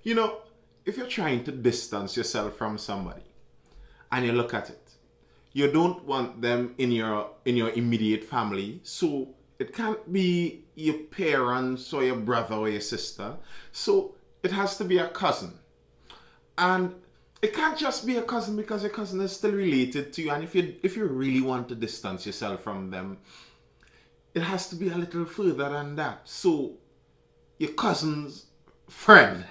You know, if you're trying to distance yourself from somebody and you look at it, you don't want them in your immediate family. So it can't be your parents or your brother or your sister. So it has to be a cousin. And it can't just be a cousin because your cousin is still related to you. And if you really want to distance yourself from them, it has to be a little further than that. So your cousin's friend.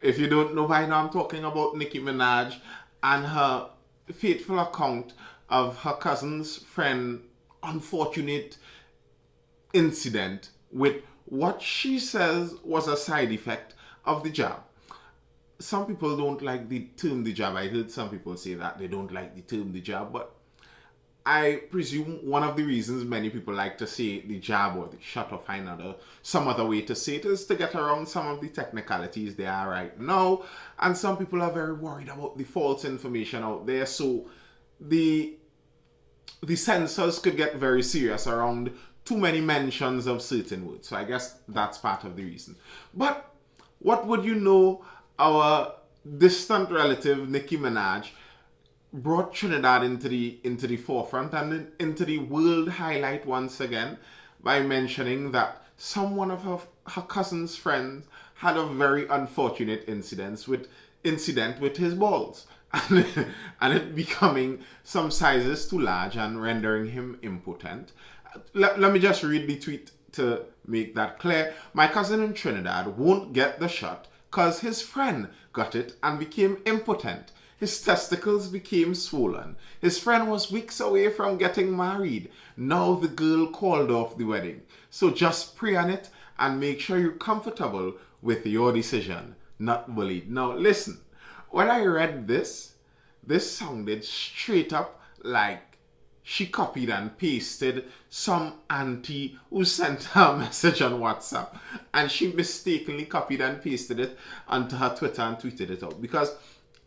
If you don't know by now, I'm talking about Nicki Minaj and her fateful account of her cousin's friend unfortunate incident with what she says was a side effect of the jab. Some people don't like the term the jab. I heard some people say that they don't like the term the jab, but I presume one of the reasons many people like to say the jab or the shot or find some other way to say it is to get around some of the technicalities there are right now. And some people are very worried about the false information out there. So the the censors could get very serious around too many mentions of certain words. So I guess that's part of the reason. But what would you know, our distant relative Nicki Minaj brought Trinidad into the forefront and into the world highlight once again by mentioning that one of her cousin's friends had a very unfortunate incident with his balls and, and it becoming some sizes too large and rendering him impotent. Let me just read the tweet to make that clear. My cousin in Trinidad won't get the shot because his friend got it and became impotent. His testicles became swollen. His friend was weeks away from getting married. Now the girl called off the wedding. So just pray on it and make sure you're comfortable with your decision, not bullied. Now listen, when I read this sounded straight up like she copied and pasted some auntie who sent her a message on WhatsApp and she mistakenly copied and pasted it onto her Twitter and tweeted it out. Because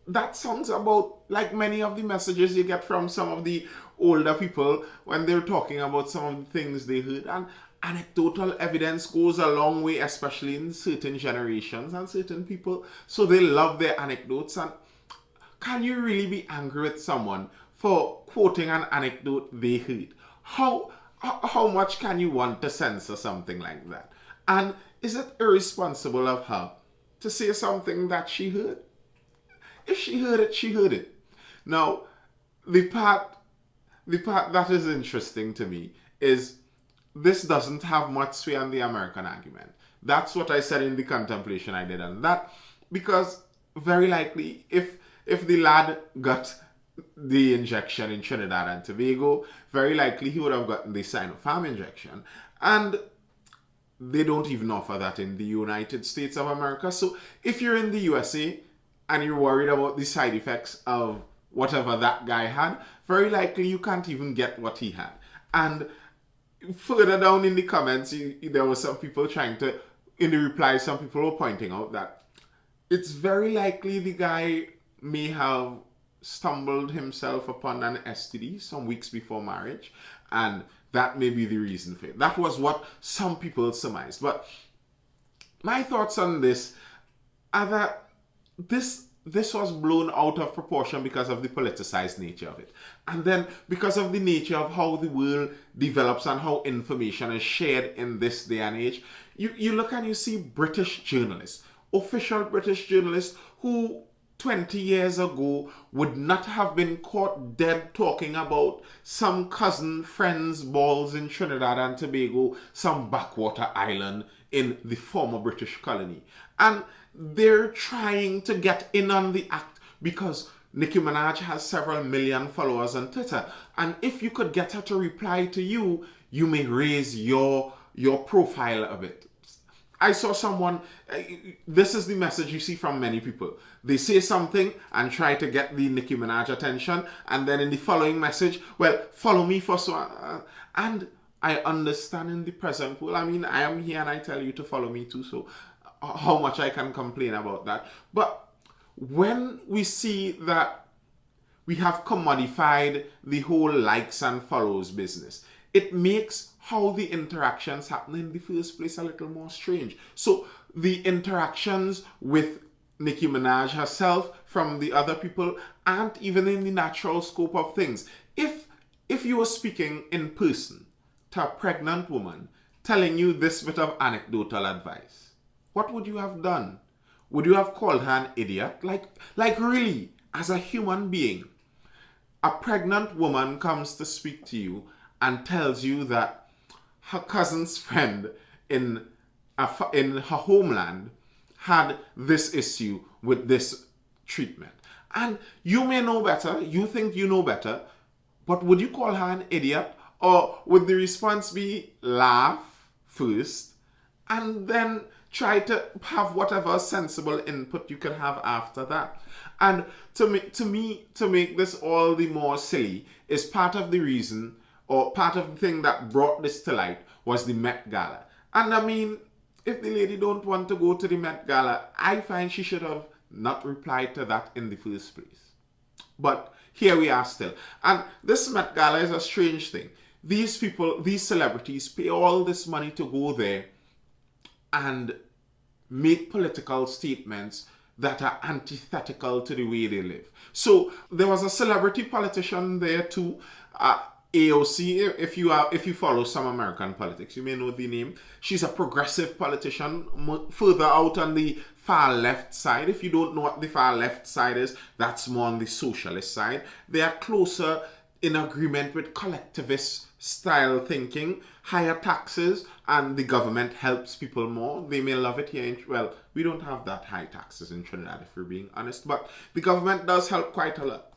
that sounds about like many of the messages you get from some of the older people when they're talking about some of the things they heard. And anecdotal evidence goes a long way, especially in certain generations and certain people. So they love their anecdotes. And can you really be angry with someone for quoting an anecdote they heard? How much can you want to censor something like that? And is it irresponsible of her to say something that she heard? If she heard it, she heard it. Now, the part that is interesting to me is this doesn't have much sway on the American argument. That's what I said in the contemplation I did on that, because very likely if the lad got the injection in Trinidad and Tobago, very likely he would have gotten the Sinopharm injection. And they don't even offer that in the United States of America. So if you're in the USA and you're worried about the side effects of whatever that guy had, very likely you can't even get what he had. And further down in the comments, there were some people trying to, in the replies, some people were pointing out that it's very likely the guy may have stumbled himself upon an STD some weeks before marriage, and that may be the reason for it. That was what some people surmised. But my thoughts on this are that this was blown out of proportion because of the politicized nature of it. And then because of the nature of how the world develops and how information is shared in this day and age, you look and you see British journalists, official British journalists who 20 years ago would not have been caught dead talking about some cousin friend's balls in Trinidad and Tobago, some backwater island in the former British colony. And they're trying to get in on the act because Nicki Minaj has several million followers on Twitter. And if you could get her to reply to you, you may raise your profile a bit. I saw someone, this is the message you see from many people. They say something and try to get the Nicki Minaj attention, and then in the following message, well, follow me for so. And I understand in the present world, I mean, I am here and I tell you to follow me too, so how much I can complain about that. But when we see that we have commodified the whole likes and follows business, it makes how the interactions happen in the first place a little more strange. So the interactions with Nicki Minaj herself from the other people, and even in the natural scope of things. If you were speaking in person to a pregnant woman telling you this bit of anecdotal advice, what would you have done? Would you have called her an idiot? Like really, as a human being, a pregnant woman comes to speak to you and tells you that her cousin's friend in in her homeland had this issue with this treatment. And you may know better, you think you know better, but would you call her an idiot? Or would the response be laugh first and then try to have whatever sensible input you can have after that? And to make this all the more silly is part of the reason, or part of the thing that brought this to light, was the Met Gala. And I mean, if the lady don't want to go to the Met Gala, I find she should have not replied to that in the first place. But here we are still. And this Met Gala is a strange thing. These people, these celebrities, pay all this money to go there and make political statements that are antithetical to the way they live. So there was a celebrity politician there too, AOC. If you follow some American politics, you may know the name. She's a progressive politician, further out on the far left side. If you don't know what the far left side is, that's more on the socialist side. They are closer in agreement with collectivist style thinking, higher taxes, and the government helps people more. They may love it here. Well, we don't have that high taxes in Trinidad, if we're being honest, but the government does help quite a lot.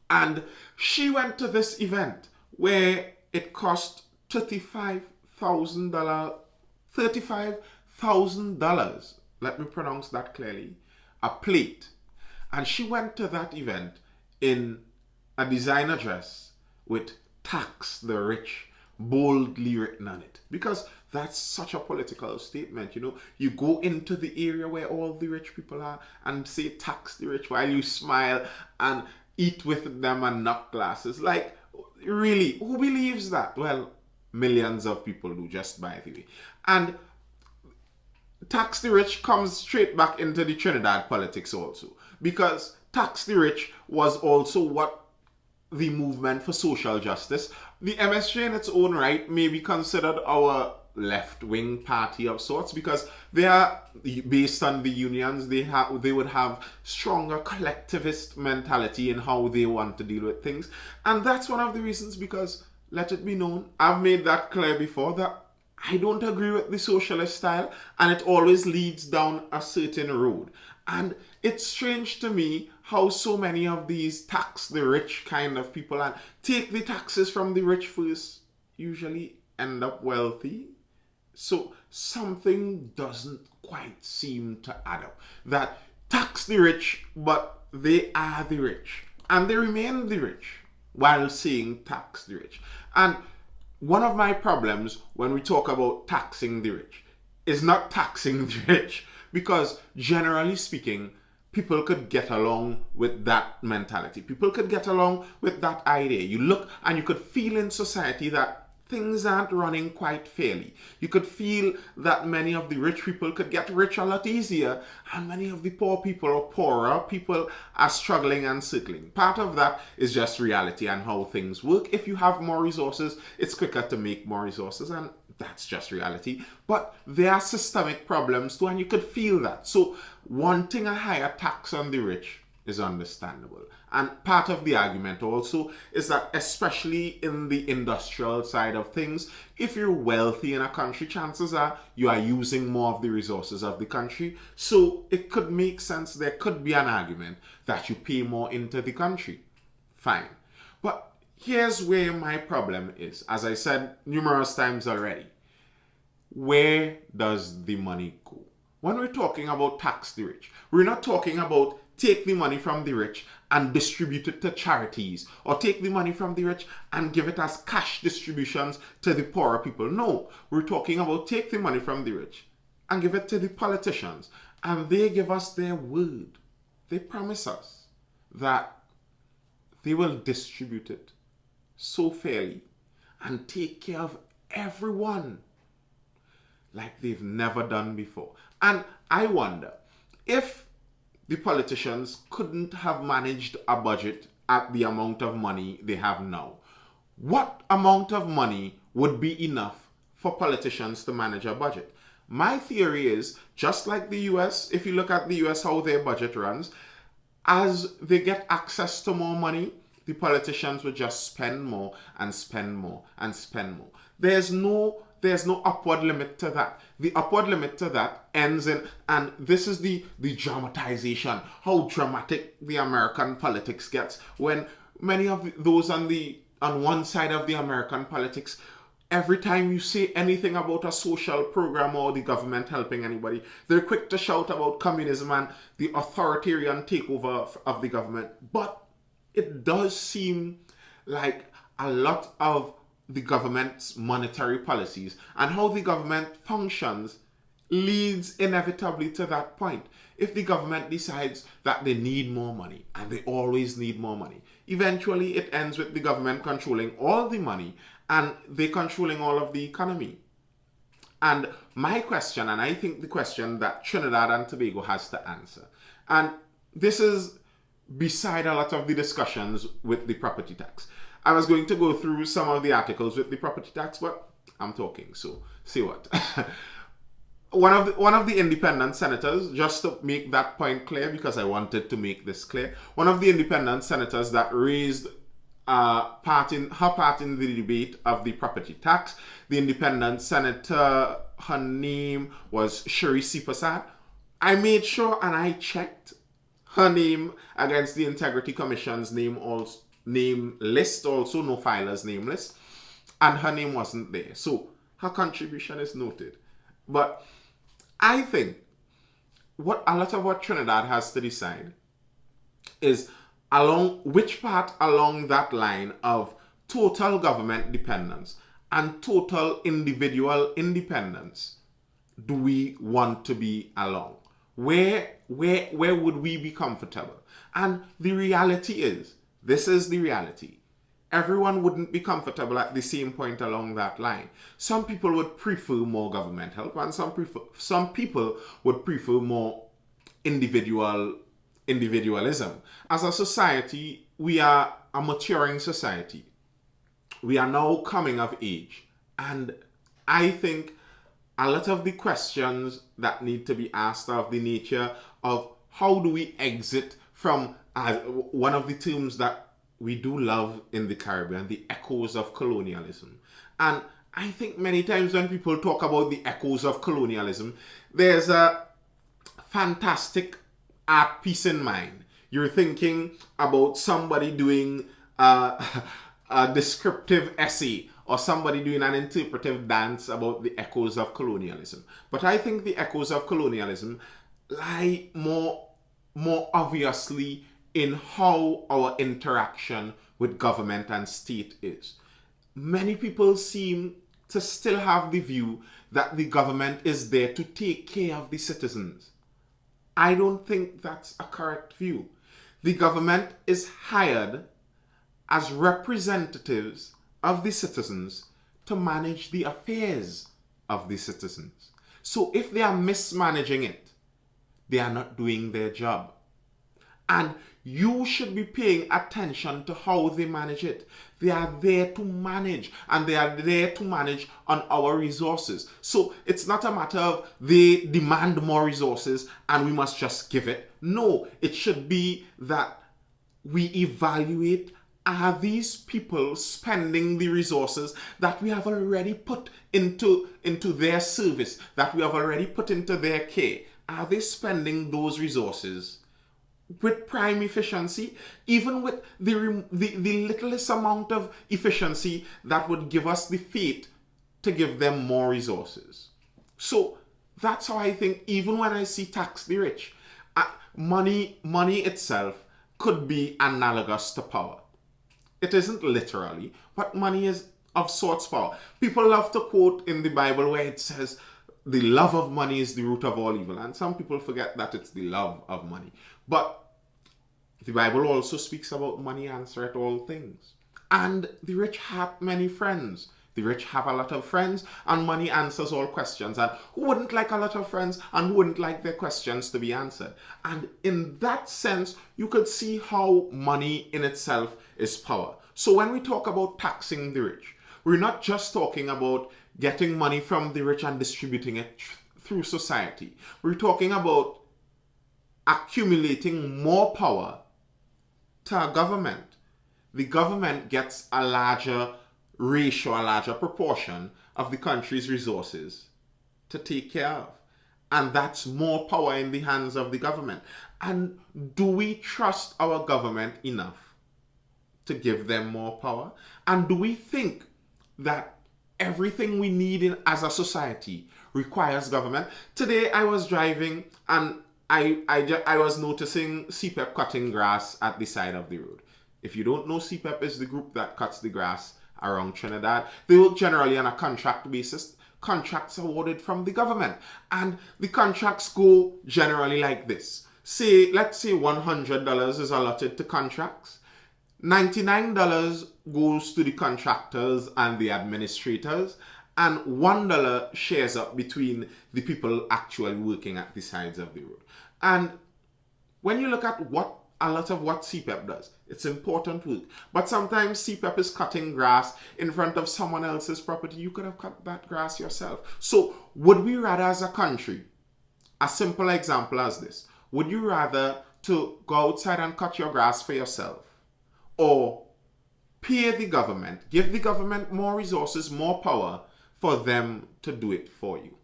And she went to this event where it cost $35,000, $35,000, let me pronounce that clearly, a plate. And she went to that event in a designer dress with "tax the rich" boldly written on it, because that's such a political statement. You go into the area where all the rich people are and say "tax the rich" while you smile and eat with them and knock glasses. Like, really, who believes that? Well, millions of people do, just by the way. And tax the rich comes straight back into the Trinidad politics also, because tax the rich was also what the movement for social justice. The MSJ in its own right may be considered our left-wing party of sorts, because they are based on the unions. They would have stronger collectivist mentality in how they want to deal with things. And that's one of the reasons, because let it be known, I've made that clear before, that I don't agree with the socialist style, and it always leads down a certain road. And it's strange to me how so many of these tax the rich kind of people and take the taxes from the rich first usually end up wealthy. So something doesn't quite seem to add up. That tax the rich, but they are the rich. And they remain the rich while saying tax the rich. And one of my problems when we talk about taxing the rich is not taxing the rich, because generally speaking, people could get along with that mentality. People could get along with that idea. You look and you could feel in society that things aren't running quite fairly. You could feel that many of the rich people could get rich a lot easier, and many of the poor people or poorer people are struggling and circling. Part of that is just reality and how things work. If you have more resources, it's quicker to make more resources, and that's just reality. But there are systemic problems too, and you could feel that. So wanting a higher tax on the rich is understandable. And part of the argument also is that, especially in the industrial side of things, if you're wealthy in a country, chances are you are using more of the resources of the country. So it could make sense, there could be an argument that you pay more into the country. Fine. But here's where my problem is. As I said numerous times already, where does the money go? When we're talking about tax the rich, we're not talking about take the money from the rich and distribute it to charities, or take the money from the rich and give it as cash distributions to the poorer people. No, we're talking about take the money from the rich and give it to the politicians, and they give us their word. They promise us that they will distribute it so fairly and take care of everyone like they've never done before. And I wonder if the politicians couldn't have managed a budget at the amount of money they have now, what amount of money would be enough for politicians to manage a budget? My theory is, just like the US, if you look at the US, how their budget runs, as they get access to more money, the politicians would just spend more and spend more and spend more. There's no upward limit to that. The upward limit to that ends in, and this is the dramatization, how dramatic the American politics gets, when many of those on one side of the American politics, every time you say anything about a social program or the government helping anybody, they're quick to shout about communism and the authoritarian takeover of the government. But it does seem like a lot of the government's monetary policies and how the government functions leads inevitably to that point. If the government decides that they need more money, and they always need more money, eventually it ends with the government controlling all the money and they controlling all of the economy. And my question, and I think the question that Trinidad and Tobago has to answer, and this is beside a lot of the discussions with the property tax. I was going to go through some of the articles with the property tax, but I'm talking, so see what. One of the independent senators, just to make that point clear, because I wanted to make this clear, one of the independent senators that raised her part in the debate of the property tax, the independent senator, her name was Shri Sipasad. I made sure and I checked her name against the Integrity Commission's name list, also no filer's name list, and her name wasn't there. So her contribution is noted. But I think a lot of what Trinidad has to decide is which part along that line of total government dependence and total individual independence do we want to be along? Where would we be comfortable? And the reality is, this is the reality. Everyone wouldn't be comfortable at the same point along that line. Some people would prefer more government help, and some people would prefer more individualism. As a society, we are a maturing society. We are now coming of age. And I think a lot of the questions that need to be asked are of the nature of how do we exit from one of the terms that we do love in the Caribbean, the echoes of colonialism. And I think many times when people talk about the echoes of colonialism, there's a fantastic art piece in mind. You're thinking about somebody doing a descriptive essay or somebody doing an interpretive dance about the echoes of colonialism. But I think the echoes of colonialism lie more obviously in how our interaction with government and state is. Many people seem to still have the view that the government is there to take care of the citizens. I don't think that's a correct view. The government is hired as representatives of the citizens to manage the affairs of the citizens. So if they are mismanaging it, they are not doing their job. And you should be paying attention to how they manage it. They are there to manage, and they are there to manage on our resources. So it's not a matter of they demand more resources and we must just give it. No, it should be that we evaluate, are these people spending the resources that we have already put into their service, that we have already put into their care? Are they spending those resources with prime efficiency, even with the littlest amount of efficiency that would give us the faith to give them more resources? So that's how I think, even when I see tax the rich, money itself could be analogous to power. It isn't literally, but money is of sorts power. People love to quote in the Bible where it says, the love of money is the root of all evil. And some people forget that it's the love of money. But the Bible also speaks about money answereth all things. And the rich hath many friends. The rich have a lot of friends, and money answers all questions. And who wouldn't like a lot of friends, and who wouldn't like their questions to be answered? And in that sense, you could see how money in itself is power. So when we talk about taxing the rich, we're not just talking about getting money from the rich and distributing it through society. We're talking about accumulating more power to a government. The government gets a larger ratio, a larger proportion of the country's resources to take care of. And that's more power in the hands of the government. And do we trust our government enough to give them more power? And do we think that everything we need as a society requires government? Today I was driving and I was noticing CPEP cutting grass at the side of the road. If you don't know, CPEP is the group that cuts the grass around Trinidad. They work generally on a contract basis. Contracts awarded from the government. And the contracts go generally like this. Let's say $100 is allotted to contracts. $99 goes to the contractors and the administrators, and $1 shares up between the people actually working at the sides of the road. And when you look at a lot of what CPEP does, it's important work. But sometimes CPEP is cutting grass in front of someone else's property. You could have cut that grass yourself. So would we rather, as a country, a simple example as this, would you rather to go outside and cut your grass for yourself, or pay the government, give the government more resources, more power for them to do it for you?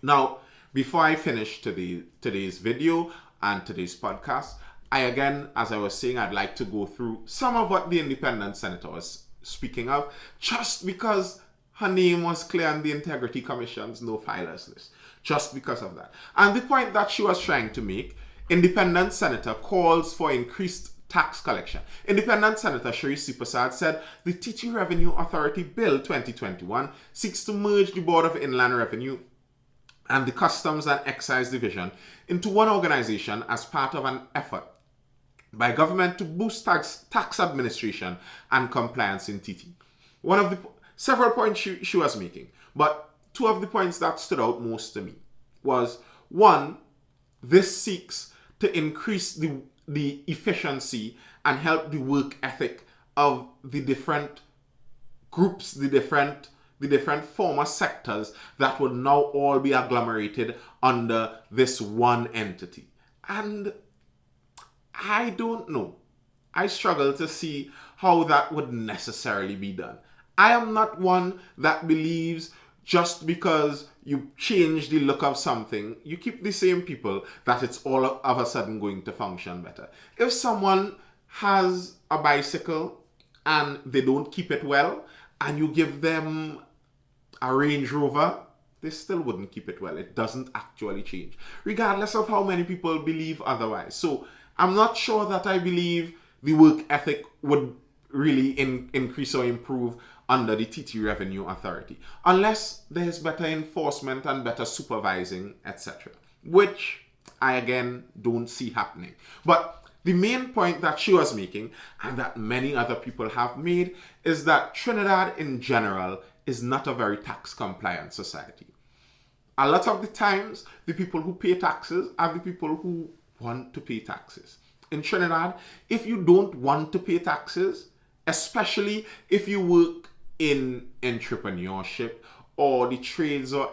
Now, before I finish today's video and today's podcast, as I was saying, I'd like to go through some of what the independent senator was speaking of, just because her name was clear on the Integrity Commission's no filers list. Just because of that. And the point that she was trying to make, independent senator calls for increased tax collection. Independent Senator Shri Sipasad said the TT Revenue Authority Bill 2021 seeks to merge the Board of Inland Revenue and the Customs and Excise Division into one organization as part of an effort by government to boost tax administration and compliance in TT. One of the several points she was making, but two of the points that stood out most to me was, one, this seeks to increase the efficiency and help the work ethic of the different groups, the different former sectors that would now all be agglomerated under this one entity. And I don't know. I struggle to see how that would necessarily be done. I am not one that believes just because you change the look of something, you keep the same people, that it's all of a sudden going to function better. If someone has a bicycle and they don't keep it well, and you give them a Range Rover, they still wouldn't keep it well. It doesn't actually change, regardless of how many people believe otherwise. So I'm not sure that I believe the work ethic would really increase or improve under the TT Revenue Authority, unless there's better enforcement and better supervising, etc., which I again don't see happening. But the main point that she was making, and that many other people have made, is that Trinidad in general is not a very tax compliant society. A lot of the times, the people who pay taxes are the people who want to pay taxes. In Trinidad, if you don't want to pay taxes, especially if you work in entrepreneurship or the trades or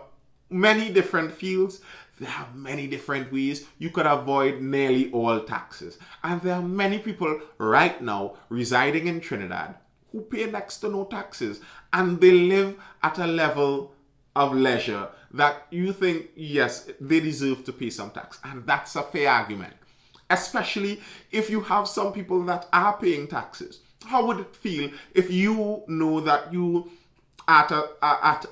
many different fields, there are many different ways you could avoid nearly all taxes. And there are many people right now residing in Trinidad who pay next to no taxes, and they live at a level of leisure that you think, yes, they deserve to pay some tax. And that's a fair argument, especially if you have some people that are paying taxes. How would it feel if you know that you at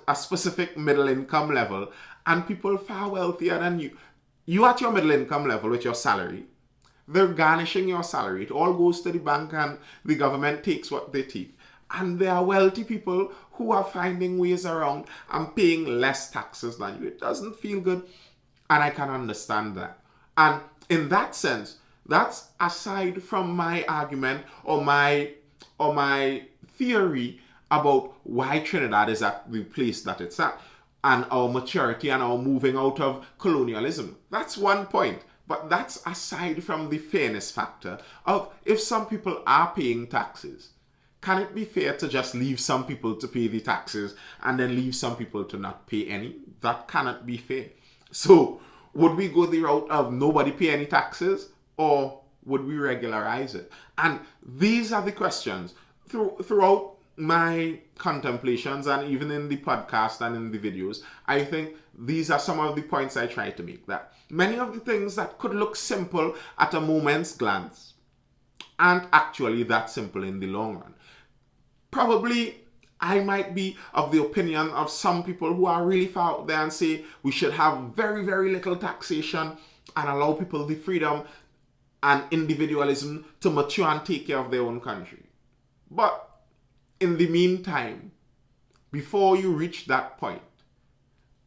a specific middle income level and people far wealthier than you at your middle income level with your salary, they're garnishing your salary. It all goes to the bank and the government takes what they take. And there are wealthy people who are finding ways around and paying less taxes than you. It doesn't feel good, and I can understand that. And in that sense, that's aside from my argument or my theory about why Trinidad is at the place that it's at, and our maturity and our moving out of colonialism. That's one point. But that's aside from the fairness factor of if some people are paying taxes, can it be fair to just leave some people to pay the taxes and then leave some people to not pay any? That cannot be fair. So would we go the route of nobody pay any taxes, or would we regularize it? And these are the questions throughout my contemplations, and even in the podcast and in the videos. I think these are some of the points I try to make, that many of the things that could look simple at a moment's glance aren't actually that simple in the long run. Probably I might be of the opinion of some people who are really far out there and say we should have very, very little taxation and allow people the freedom and individualism to mature and take care of their own country. But in the meantime, before you reach that point,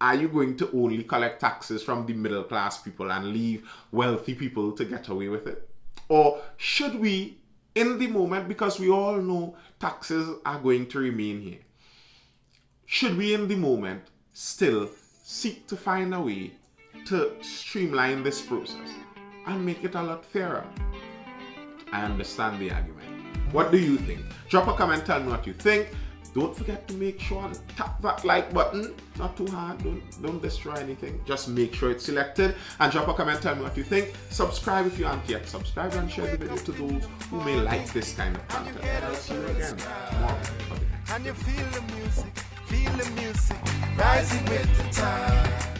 are you going to only collect taxes from the middle class people and leave wealthy people to get away with it? Or should we, in the moment, because we all know taxes are going to remain here, should we in the moment still seek to find a way to streamline this process and make it a lot fairer? I understand the argument. What do you think? Drop a comment, tell me what you think. Don't forget to make sure and tap that like button. Not too hard, don't destroy anything. Just make sure it's selected and drop a comment, tell me what you think. Subscribe if you aren't yet subscribed, and share the video to those who may like this kind of content. And I'll see you again tomorrow for the next. And you feel the music rising with the time.